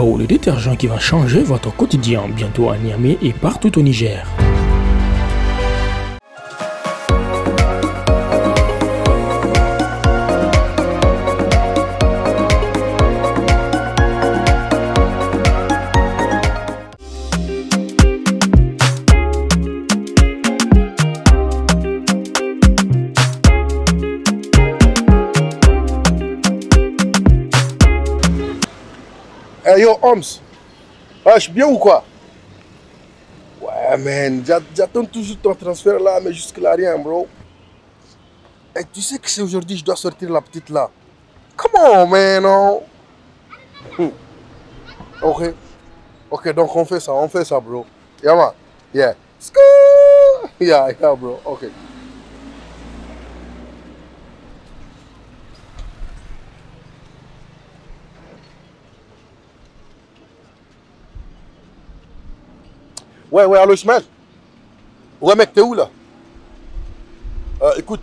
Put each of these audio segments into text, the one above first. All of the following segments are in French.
Kao, le détergent qui va changer votre quotidien, bientôt à Niamey et partout au Niger. Hey yo, Homs, je suis bien ou quoi? Ouais, man, j'attends toujours ton transfert là, mais jusque-là, rien, bro. Et tu sais que c'est aujourd'hui que je dois sortir la petite là. Come on, man, oh. Ok, donc on fait ça, bro. Yeah, man. Yeah. Yeah, bro. Ok. Ouais, allô, Ismaël? Ouais, mec, t'es où là? Écoute,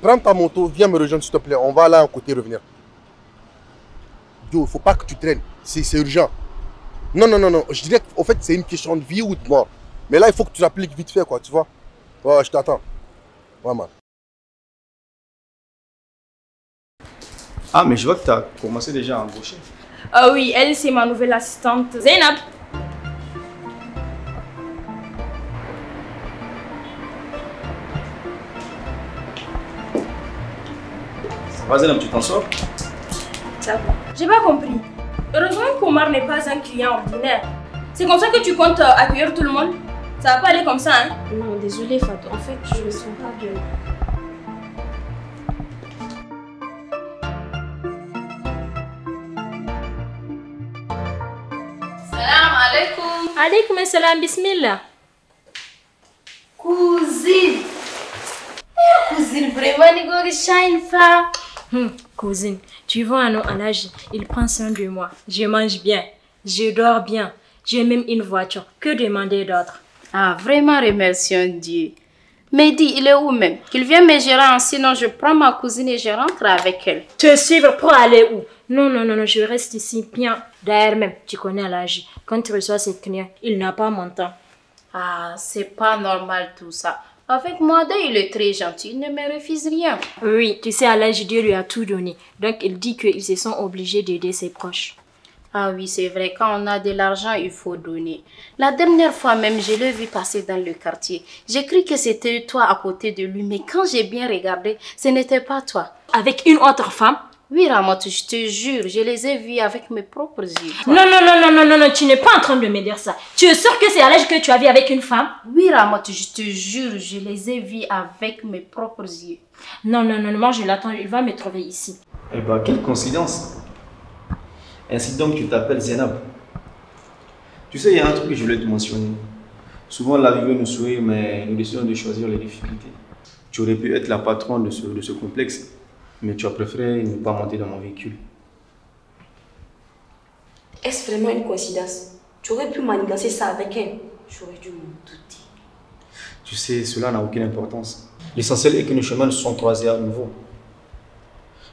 prends ta moto, viens me rejoindre s'il te plaît. On va là à côté revenir. Yo, faut pas que tu traînes. C'est urgent. Non. Je dirais qu'en fait, c'est une question de vie ou de mort. Mais là, il faut que tu l'appliques vite fait, quoi, tu vois? Ouais, je t'attends. Ouais, man. Ah, mais je vois que tu as commencé déjà à embaucher. Ah oui, elle, c'est ma nouvelle assistante, Zainab. Ça va, Zainab, tu t'en sors? Ça va. J'ai pas compris. Heureusement qu'Omar n'est pas un client ordinaire. C'est comme ça que tu comptes accueillir tout le monde? Ça va pas aller comme ça, hein? Non, désolée Fatou, en fait, je me sens pas bien. Salam alaikum. Alaikum salam, bismillah. Cousine. Cousine, vraiment, Nigo shine fa. Cousine, tu vois à l'âge, il prend soin de moi. Je mange bien, je dors bien, j'ai même une voiture. Que demander d'autre? Ah, vraiment, remercions Dieu. Mais dis, il est où même? Qu'il vienne me gérer, sinon je prends ma cousine et je rentre avec elle. Te suivre pour aller où? Non, je reste ici bien. D'ailleurs même, tu connais l'âge. Quand tu reçois cette client, il n'a pas mon temps. Ah, c'est pas normal tout ça. Avec moi, il est très gentil, il ne me refuse rien. Oui, tu sais, à l'âge, Dieu lui a tout donné. Donc, il dit qu'ils se sont obligés d'aider ses proches. Ah oui, c'est vrai, quand on a de l'argent, il faut donner. La dernière fois même, je l'ai vu passer dans le quartier. J'ai cru que c'était toi à côté de lui, mais quand j'ai bien regardé, ce n'était pas toi. Avec une autre femme? Oui, Ramot, je te jure, je les ai vus avec mes propres yeux. Non, tu n'es pas en train de me dire ça. Tu es sûr que c'est à l'âge que tu as vu avec une femme? Oui, Ramot, je te jure, je les ai vus avec mes propres yeux. Non, moi je l'attends, il va me trouver ici. Eh ben, quelle coïncidence. Ainsi donc, tu t'appelles Zainab. Tu sais, il y a un truc que je voulais te mentionner. Souvent, la vie veut nous sourire, mais nous décidons de choisir les difficultés. Tu aurais pu être la patronne de ce complexe, mais tu as préféré ne pas monter dans mon véhicule. Est-ce vraiment une coïncidence? Tu aurais pu manigancer ça avec elle. J'aurais dû m'en douter. Tu sais, cela n'a aucune importance. L'essentiel est que nos chemins se sont croisés à nouveau.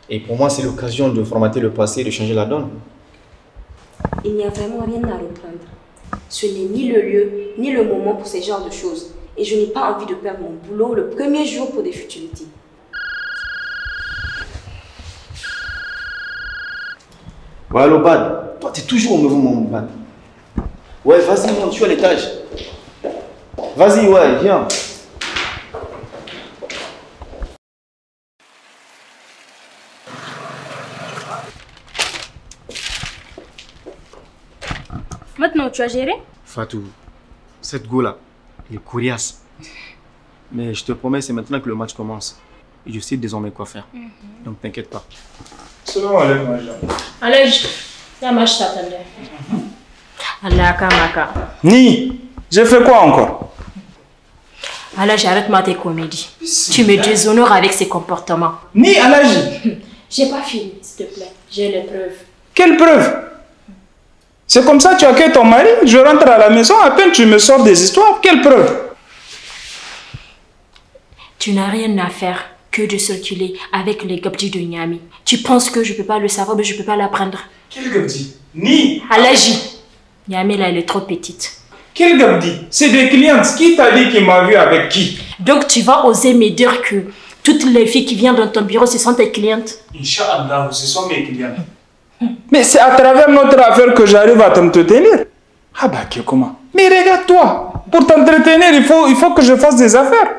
Et pour moi, c'est l'occasion de formater le passé et de changer la donne. Il n'y a vraiment rien à reprendre. Ce n'est ni le lieu, ni le moment pour ce genre de choses. Et je n'ai pas envie de perdre mon boulot le premier jour pour des futilités. Ouais, allô, Bad. Toi, t'es toujours au mouvement, Bad. Ouais, vas-y, monte, je suis à l'étage. Vas-y, ouais, viens. Maintenant, tu as géré? Fatou, cette go-là, elle est coriace. Mais je te promets, c'est maintenant que le match commence. Et je sais désormais quoi faire. Donc t'inquiète pas. Salam alaikum, Aja. Allez, la match t'attendait. Allah kamaka. Ni, j'ai fait quoi encore? Allah, j'arrête tes comédies. Tu me déshonores avec ces comportements. Ni, Alaji. J'ai pas fini, s'il te plaît. J'ai les preuves. Quelle preuve? C'est comme ça que tu accueilles ton mari? Je rentre à la maison, à peine tu me sors des histoires. Quelle preuve? Tu n'as rien à faire. que de circuler avec les gabdis de Niamey. Tu penses que je peux pas le savoir, mais je peux pas l'apprendre. Quel gabdi? Ni. Alaji. Niamey là, elle est trop petite. Quel gabdi? C'est des clientes. Qui t'a dit qu'il m'a vu avec qui? Donc tu vas oser me dire que toutes les filles qui viennent dans ton bureau, ce sont tes clientes? Inch'Allah, ce sont mes clientes. Mais c'est à travers notre affaire que j'arrive à t'entretenir. Ah bah comment? Mais regarde-toi, pour t'entretenir, il faut que je fasse des affaires.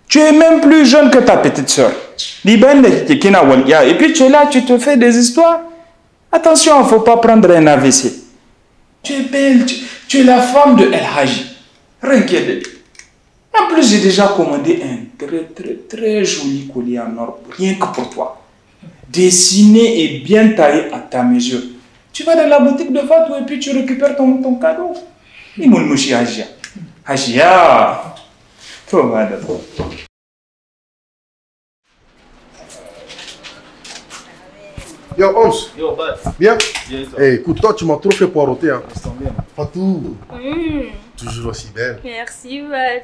Tu es même plus jeune que ta petite soeur. Et puis tu es là, tu te fais des histoires. Attention, il ne faut pas prendre un AVC. Tu es belle, tu es la femme de El Haji. Rien que. En plus, j'ai déjà commandé un très joli collier en or, rien que pour toi. Dessiné et bien taillé à ta mesure. Tu vas dans la boutique de Fatou et puis tu récupères ton cadeau. Et mon mouchi Hajia. Hajia. Trop mal. Yo, Homs. Yo, bad. Bien? Bien, ça. Hey, écoute, toi, tu m'as trop fait poireauter. Hein. Ça sent bien. Fatou. Toujours aussi belle. Merci, Bad.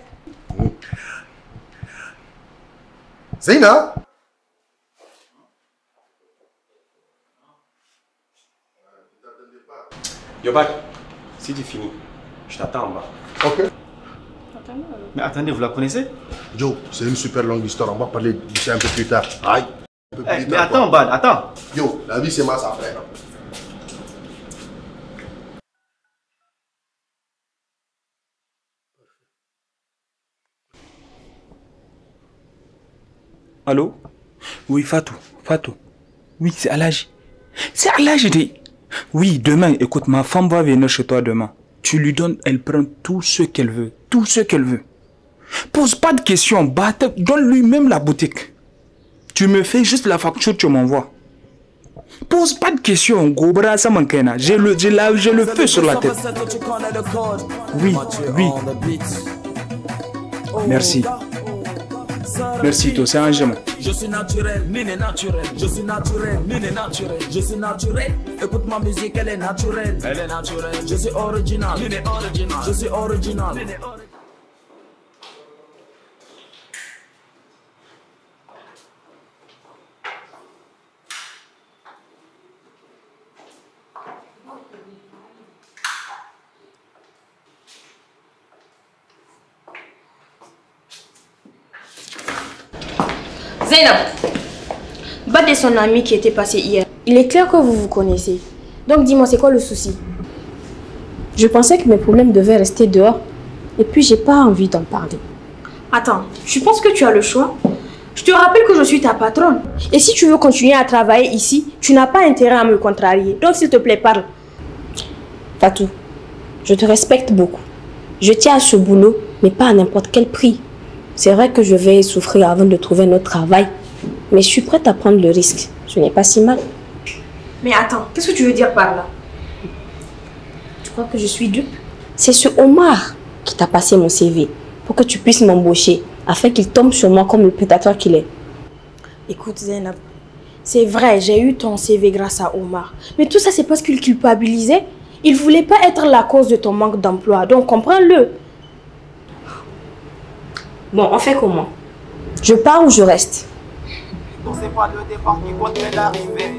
Zeyna? Yo, Bad, si tu finis, je t'attends en bas. Ok. Mais attendez, vous la connaissez? Joe, c'est une super longue histoire. On va parler de ça un peu plus tard. Aïe. Mais attends, Bad, attends. Yo, la vie c'est masse après. Allô? Oui, Fatou. Oui, c'est Alaji. C'est Alaji. Oui, demain, écoute, ma femme va venir chez toi demain. Tu lui donnes, elle prend tout ce qu'elle veut. Tout ce qu'elle veut. Pose pas de questions, donne-lui même la boutique. Tu me fais juste la facture, tu m'envoies. Pose pas de questions, Gobra Samankena. J'ai le feu sur la tête. Oui. Merci. Merci, toi, c'est un genou. Je suis naturel, mine naturel. Je suis naturel, mine naturel. Je suis naturel. Écoute ma musique, elle est naturelle. Elle est naturelle. Je suis original, mine original. Je suis original. Zainab, Bad est son ami qui était passé hier. Il est clair que vous vous connaissez. Donc dis-moi, c'est quoi le souci? Je pensais que mes problèmes devaient rester dehors. Et puis j'ai pas envie d'en parler. Attends, je pense que tu as le choix. Je te rappelle que je suis ta patronne. Et si tu veux continuer à travailler ici, tu n'as pas intérêt à me contrarier. Donc s'il te plaît, parle. Fatou, je te respecte beaucoup. Je tiens à ce boulot, mais pas à n'importe quel prix. C'est vrai que je vais souffrir avant de trouver un autre travail. Mais je suis prête à prendre le risque. Ce n'est pas si mal. Mais attends, qu'est-ce que tu veux dire par là? Tu crois que je suis dupe? C'est ce Omar qui t'a passé mon CV pour que tu puisses m'embaucher afin qu'il tombe sur moi comme le prédateur qu'il est. Écoute Zainab, c'est vrai, j'ai eu ton CV grâce à Omar. Mais tout ça, c'est parce qu'il culpabilisait. Il ne voulait pas être la cause de ton manque d'emploi. Donc comprends-le. Bon, on fait comment? Je pars ou je reste? C'est pas le départ qui compte, mais l'arrivée.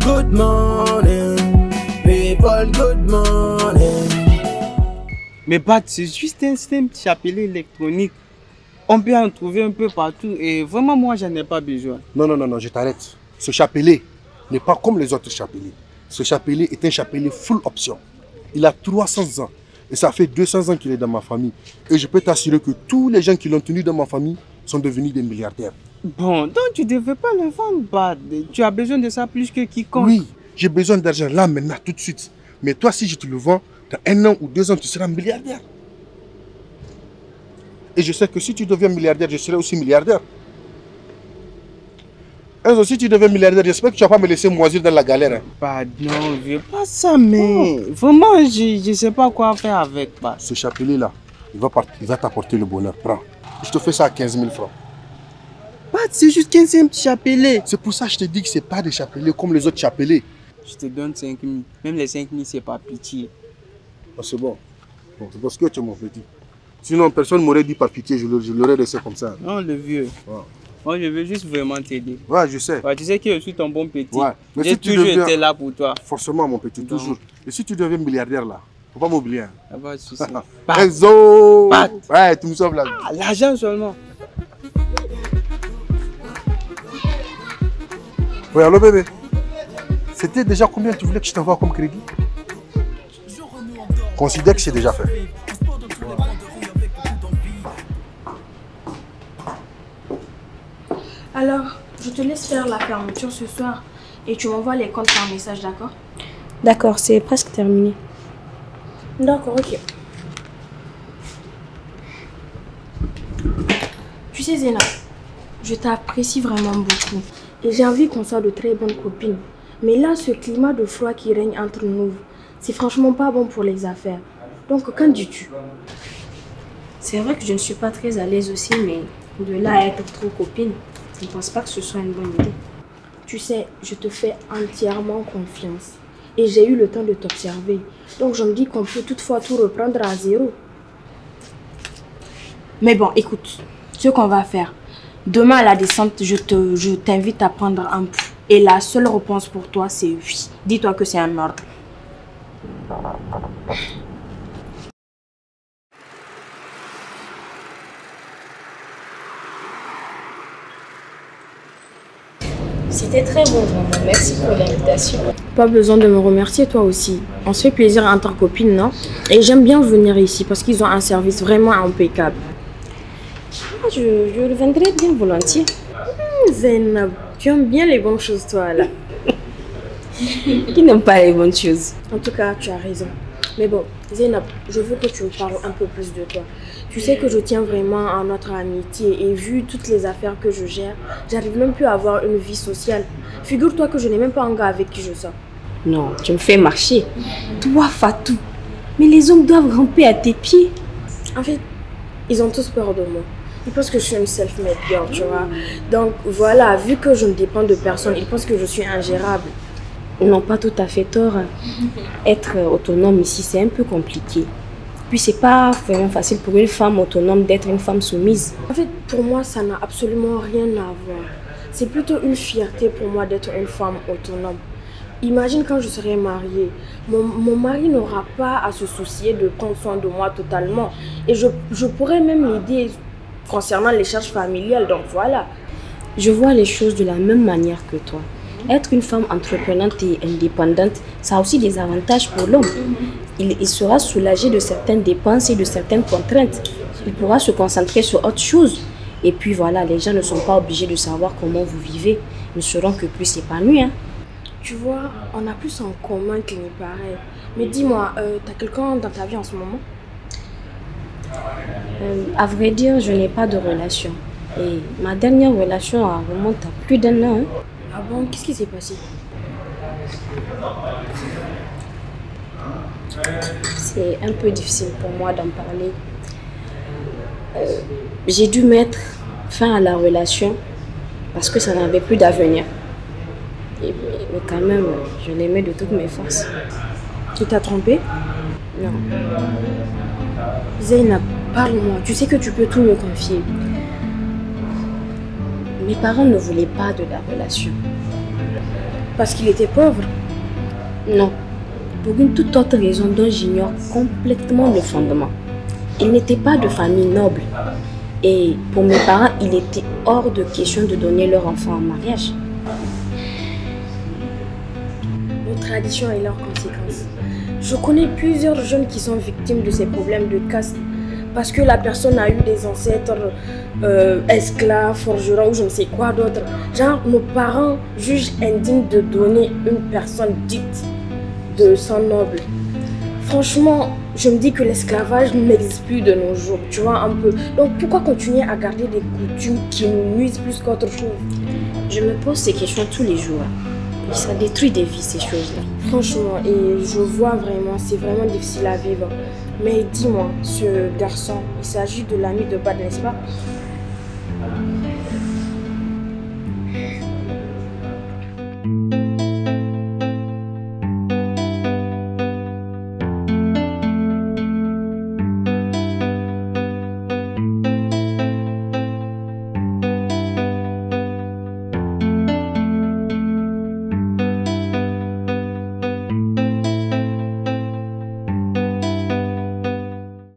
Good morning, people, good morning. Mais Bad, c'est juste un petit chapelet électronique. On peut en trouver un peu partout et vraiment moi j'en ai pas besoin. Non, je t'arrête. Ce chapelet n'est pas comme les autres chapelets. Ce chapelet est un chapelet full option. Il a 300 ans. Et ça fait 200 ans qu'il est dans ma famille. Et je peux t'assurer que tous les gens qui l'ont tenu dans ma famille sont devenus des milliardaires. Bon, donc tu ne devrais pas le vendre, Bad. Tu as besoin de ça plus que quiconque. Oui, j'ai besoin d'argent là, maintenant, tout de suite. Mais toi, si je te le vends, dans 1 an ou 2 ans, tu seras milliardaire. Et je sais que si tu deviens milliardaire, je serai aussi milliardaire. Un jour, si tu deviens milliardaire, j'espère que tu ne vas pas me laisser moisir dans la galère. Hein. Bah non, je veux pas ça, mais vraiment, je ne sais pas quoi faire avec. Bah. Ce chapelet-là, il va t'apporter le bonheur. Prends. Je te fais ça à 15 000 francs. Bah, c'est juste qu'un petit chapelet. C'est pour ça que je te dis que ce n'est pas des chapelets comme les autres chapelets. Je te donne 5 000. Même les 5 000, c'est pas pitié. Ah, c'est bon. C'est parce que tu es mon petit. Sinon, personne ne m'aurait dit par pitié, je l'aurais laissé comme ça. Non, le vieux. Ah. Moi, je veux juste vraiment t'aider. Ouais, je sais. Ouais, tu sais que je suis ton bon petit. Ouais. Mais J'ai si tu toujours deviens... été là pour toi. Forcément, mon petit, toujours. Et si tu deviens milliardaire là, faut pas m'oublier. Hein. Ah bah, tu sais. Enzo! Ouais, tu me sauves la vie. Ah, l'argent seulement. Oui, allô bébé. C'était déjà combien tu voulais que je t'envoie comme crédit? Considère que c'est déjà fait. Alors, je te laisse faire la fermeture ce soir et tu m'envoies les comptes par message, d'accord? D'accord, c'est presque terminé. D'accord, ok. Tu sais Zéna, je t'apprécie vraiment beaucoup et j'ai envie qu'on soit de très bonnes copines. Mais là, ce climat de froid qui règne entre nous, c'est franchement pas bon pour les affaires. Donc, qu'en dis-tu? C'est vrai que je ne suis pas très à l'aise aussi, mais de là à être trop copine, je ne pense pas que ce soit une bonne idée. Tu sais, je te fais entièrement confiance et j'ai eu le temps de t'observer. Donc, je me dis qu'on peut toutefois tout reprendre à zéro. Mais bon, écoute, ce qu'on va faire, demain à la descente, je t'invite à prendre un pouls. Et la seule réponse pour toi, c'est oui. Dis-toi que c'est un ordre. C'était très bon, vraiment. Merci pour l'invitation. Pas besoin de me remercier, toi aussi. On se fait plaisir entre copines, non? Et j'aime bien venir ici parce qu'ils ont un service vraiment impeccable. Je reviendrai bien volontiers. Zainab, tu aimes bien les bonnes choses, toi, là. Qui n'aime pas les bonnes choses? En tout cas, tu as raison. Mais bon, Zainab, je veux que tu me parles un peu plus de toi. Tu sais que je tiens vraiment à notre amitié et vu toutes les affaires que je gère, j'arrive même plus à avoir une vie sociale. Figure-toi que je n'ai même pas un gars avec qui je sors. Non, tu me fais marcher. Toi, Fatou. Mais les hommes doivent ramper à tes pieds. En fait, ils ont tous peur de moi. Ils pensent que je suis une self-made girl, tu vois. Donc voilà, vu que je ne dépends de personne, ils pensent que je suis ingérable. Ils n'ont pas tout à fait tort. Être autonome ici, c'est un peu compliqué. Puis c'est pas vraiment facile pour une femme autonome d'être une femme soumise. En fait, pour moi, ça n'a absolument rien à voir. C'est plutôt une fierté pour moi d'être une femme autonome. Imagine quand je serai mariée, mon mari n'aura pas à se soucier de prendre soin de moi totalement. Et je pourrais même l'aider concernant les charges familiales, donc voilà. Je vois les choses de la même manière que toi. Être une femme entreprenante et indépendante, ça a aussi des avantages pour l'homme. Il sera soulagé de certaines dépenses et de certaines contraintes. Il pourra se concentrer sur autre chose. Et puis voilà, les gens ne sont pas obligés de savoir comment vous vivez. Ils ne seront que plus épanouis. Hein. Tu vois, on a plus en commun qu'il n'y paraît. Mais dis-moi, t'as quelqu'un dans ta vie en ce moment? À vrai dire, je n'ai pas de relation. Et ma dernière relation remonte à plus d'1 an. Hein. Ah bon? Qu'est-ce qui s'est passé? C'est un peu difficile pour moi d'en parler. J'ai dû mettre fin à la relation parce que ça n'avait plus d'avenir. Mais quand même, je l'aimais de toutes mes forces. Tu t'as trompé? Non. Zainab, parle-moi. Tu sais que tu peux tout me confier. Mes parents ne voulaient pas de la relation. Parce qu'il était pauvre? Non. Pour une toute autre raison dont j'ignore complètement le fondement. Il n'était pas de famille noble. Et pour mes parents, il était hors de question de donner leur enfant en mariage. Nos traditions et leurs conséquences. Je connais plusieurs jeunes qui sont victimes de ces problèmes de caste. Parce que la personne a eu des ancêtres esclaves, forgerons ou je ne sais quoi d'autre. Genre, nos parents jugent indigne de donner une personne dite de sang noble. Franchement, je me dis que l'esclavage n'existe plus de nos jours, tu vois, un peu. Donc pourquoi continuer à garder des coutumes qui nous nuisent plus qu'autre chose? Je me pose ces questions tous les jours. Et ça détruit des vies, ces choses-là. Franchement, et je vois vraiment, c'est vraiment difficile à vivre. Mais dis-moi, ce garçon, il s'agit de l'ami de Bad, n'est-ce pas?